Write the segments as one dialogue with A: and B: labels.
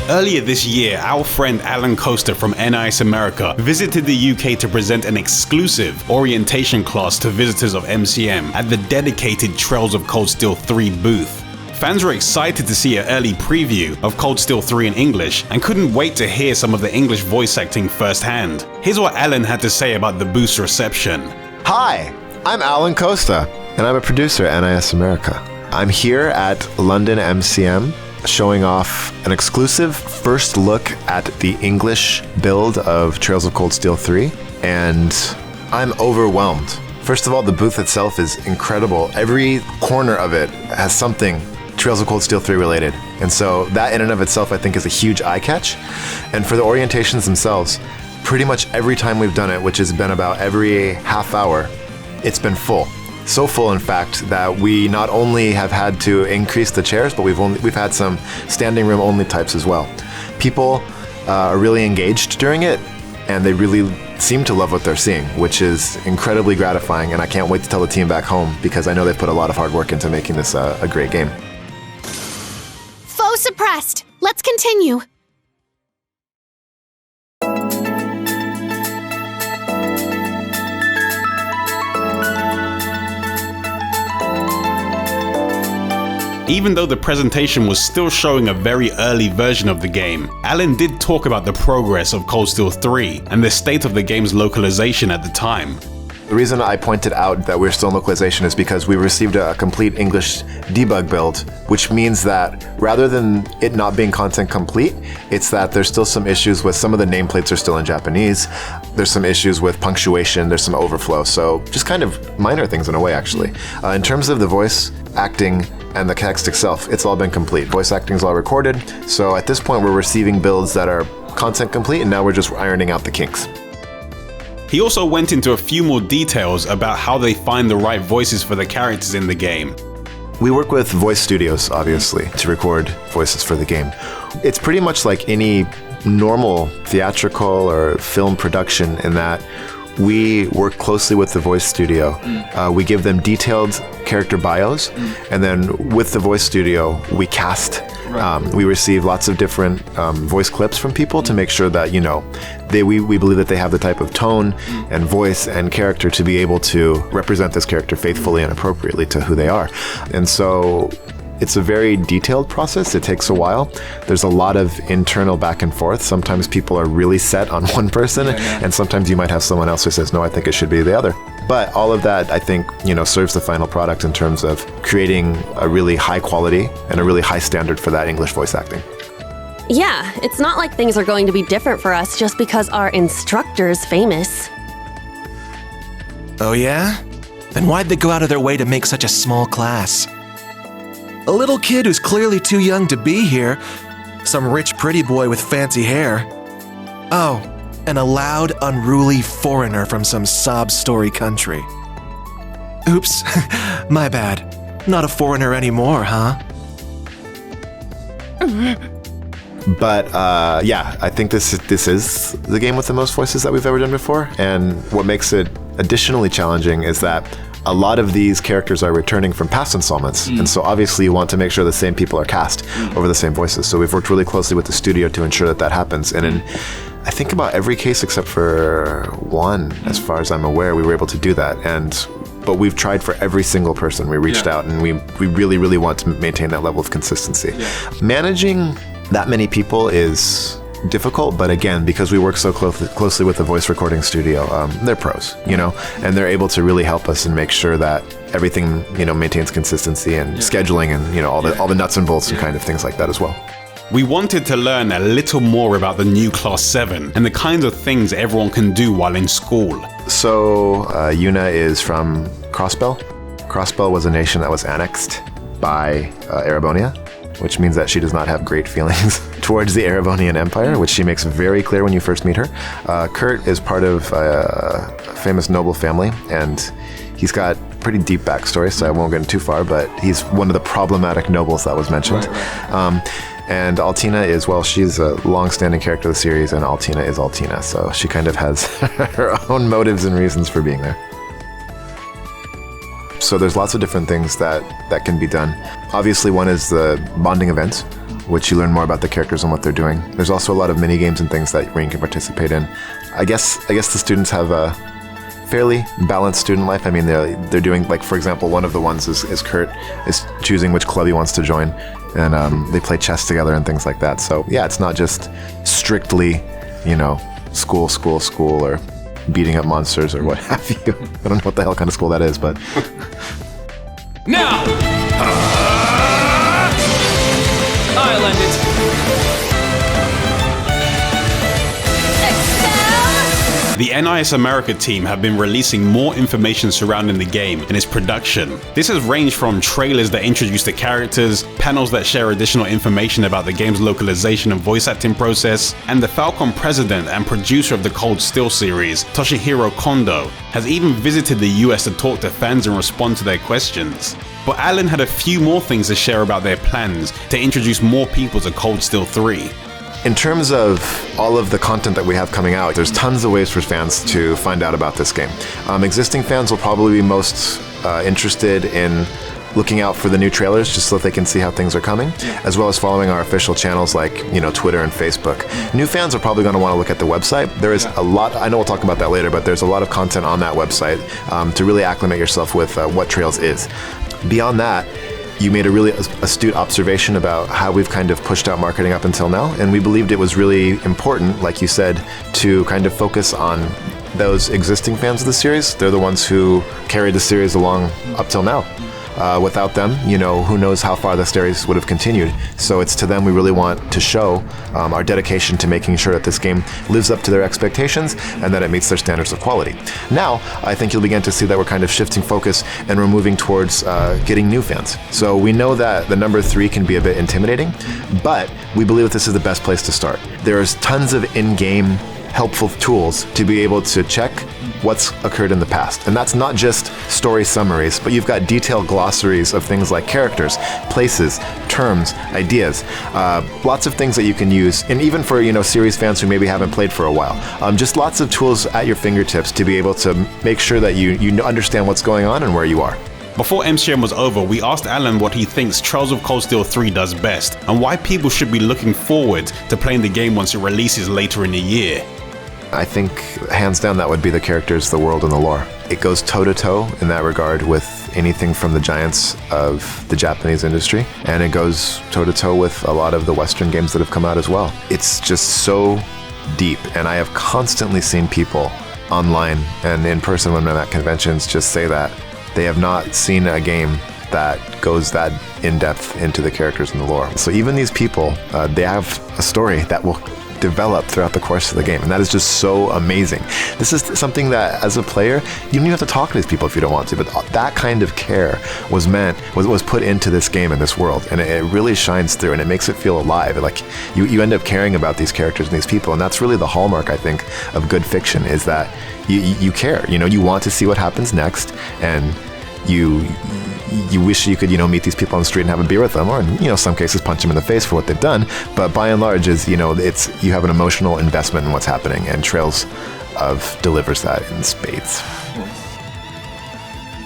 A: Earlier this year, our friend Alan Costa from NIS America visited the UK to present an exclusive orientation class to visitors of MCM at the dedicated Trails of Cold Steel 3 booth. Fans were excited to see an early preview of Cold Steel 3 in English and couldn't wait to hear some of the English voice acting firsthand. Here's what Alan had to say about the booth's reception.
B: Hi, I'm Alan Costa, and I'm a producer at NIS America. I'm here at London MCM showing off an exclusive first look at the English build of Trails of Cold Steel 3, and I'm overwhelmed. First of all, the booth itself is incredible. Every corner of it has something Trails of Cold Steel 3 related, and so that in and of itself I think is a huge eye catch. And for the orientations themselves, pretty much every time we've done it, which has been about every half hour, it's been full. So full, in fact, that we not only have had to increase the chairs, but we've had some standing room only types as well. People are really engaged during it, and they really seem to love what they're seeing, which is incredibly gratifying, and I can't wait to tell the team back home because I know they've put a lot of hard work into making this a great game.
C: Foe suppressed. Let's continue.
A: Even though the presentation was still showing a very early version of the game, Alan did talk about the progress of Cold Steel 3 and the state of the game's localization at the time.
B: The reason I pointed out that we're still in localization is because we received a complete English debug build, which means that rather than it not being content complete, it's that there's still some issues with some of the nameplates are still in Japanese. There's some issues with punctuation, there's some overflow, so just kind of minor things in a way, actually. In terms of the voice acting and the text itself, it's all been complete. Voice acting is all recorded, so at this point we're receiving builds that are content complete, and now we're just ironing out the kinks.
A: He also went into a few more details about how they find the right voices for the characters in the game.
B: We work with voice studios, obviously, to record voices for the game. It's pretty much like any normal theatrical or film production in that we work closely with the voice studio. We give them detailed character bios, and then with the voice studio, we cast. We receive lots of different voice clips from people to make sure that, we believe that they have the type of tone and voice and character to be able to represent this character faithfully and appropriately to who they are. And so it's a very detailed process. It takes a while. There's a lot of internal back and forth. Sometimes people are really set on one person, and sometimes you might have someone else who says, no, I think it should be the other. But all of that, I think, serves the final product in terms of creating a really high quality and a really high standard for that English voice acting.
D: Yeah, it's not like things are going to be different for us just because our instructor's famous.
E: Oh yeah? Then why'd they go out of their way to make such a small class? A little kid who's clearly too young to be here. Some rich pretty boy with fancy hair. Oh, and a loud, unruly foreigner from some sob story country. Oops, my bad. Not a foreigner anymore, huh?
B: But I think this is the game with the most voices that we've ever done before. And what makes it additionally challenging is that a lot of these characters are returning from past installments. And so obviously you want to make sure the same people are cast over the same voices. So we've worked really closely with the studio to ensure that happens. And in, I think about every case except for one, as far as I'm aware, we were able to do that. But we've tried for every single person. We reached out, and we really, really want to maintain that level of consistency. Managing that many people is difficult, but again, because we work so closely with the voice recording studio, they're pros, and they're able to really help us and make sure that everything, maintains consistency and scheduling and, all the nuts and bolts and kind of things like that as well.
A: We wanted to learn a little more about the new Class 7 and the kinds of things everyone can do while in school.
B: So, Yuna is from Crossbell. Crossbell was a nation that was annexed by Erebonian, which means that she does not have great feelings towards the Erebonian Empire, which she makes very clear when you first meet her. Kurt is part of a famous noble family, and he's got pretty deep backstory, so I won't get into too far, but he's one of the problematic nobles that was mentioned. And Altina is, she's a long-standing character of the series, and Altina is Altina, so she kind of has her own motives and reasons for being there. So there's lots of different things that can be done. Obviously, one is the bonding events. which you learn more about the characters and what they're doing. There's also a lot of mini games and things where you can participate in. I guess the students have a fairly balanced student life. I mean, they're doing, like, for example, one of the ones is Kurt is choosing which club he wants to join, and they play chess together and things like that. So yeah, it's not just strictly, school, or beating up monsters or what have you. I don't know what the hell kind of school that is, but...
F: Now! I'll end it.
A: The NIS America team have been releasing more information surrounding the game and its production. This has ranged from trailers that introduce the characters, panels that share additional information about the game's localization and voice acting process, and the Falcom president and producer of the Cold Steel series, Toshihiro Kondo, has even visited the US to talk to fans and respond to their questions. But Alan had a few more things to share about their plans to introduce more people to Cold Steel 3.
B: In terms of all of the content that we have coming out, there's tons of ways for fans to find out about this game. Existing fans will probably be most interested in looking out for the new trailers just so that they can see how things are coming, as well as following our official channels like, Twitter and Facebook. New fans are probably going to want to look at the website. There is a lot, I know we'll talk about that later, but there's a lot of content on that website to really acclimate yourself with what Trails is. Beyond that, you made a really astute observation about how we've kind of pushed out marketing up until now, and we believed it was really important, like you said, to kind of focus on those existing fans of the series. They're the ones who carried the series along up till now. Without them, who knows how far the series would have continued. So it's to them we really want to show our dedication to making sure that this game lives up to their expectations and that it meets their standards of quality. Now, I think you'll begin to see that we're kind of shifting focus and we're moving towards getting new fans. So we know that the number 3 can be a bit intimidating, but we believe that this is the best place to start. There's tons of in-game helpful tools to be able to check what's occurred in the past. And that's not just story summaries, but you've got detailed glossaries of things like characters, places, terms, ideas, lots of things that you can use. And even for, series fans who maybe haven't played for a while, just lots of tools at your fingertips to be able to make sure that you understand what's going on and where you are.
A: Before MCM was over, we asked Alan what he thinks Trails of Cold Steel 3 does best, and why people should be looking forward to playing the game once it releases later in the year.
B: I think, hands down, that would be the characters, the world, and the lore. It goes toe-to-toe in that regard with anything from the giants of the Japanese industry, and it goes toe-to-toe with a lot of the Western games that have come out as well. It's just so deep, and I have constantly seen people online and in person when I'm at conventions just say that they have not seen a game that goes that in-depth into the characters and the lore. So even these people, they have a story that will develop throughout the course of the game, and that is just so amazing. This is something that, as a player, you don't even have to talk to these people if you don't want to, but that kind of care was put into this game and this world, and it really shines through, and it makes it feel alive. Like you end up caring about these characters and these people, and that's really the hallmark, I think, of good fiction, is that you care. You want to see what happens next, and you wish you could, meet these people on the street and have a beer with them, or in some cases punch them in the face for what they've done. But by and large, you have an emotional investment in what's happening, and Trails delivers that in spades.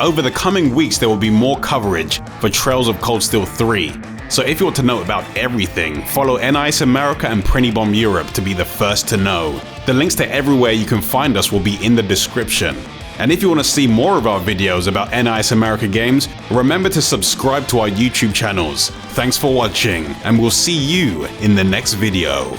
A: Over the coming weeks, there will be more coverage for Trails of Cold Steel 3. So if you want to know about everything, follow NIS America and Printybomb Europe to be the first to know. The links to everywhere you can find us will be in the description. And if you want to see more of our videos about NIS America games, remember to subscribe to our YouTube channels. Thanks for watching, and we'll see you in the next video.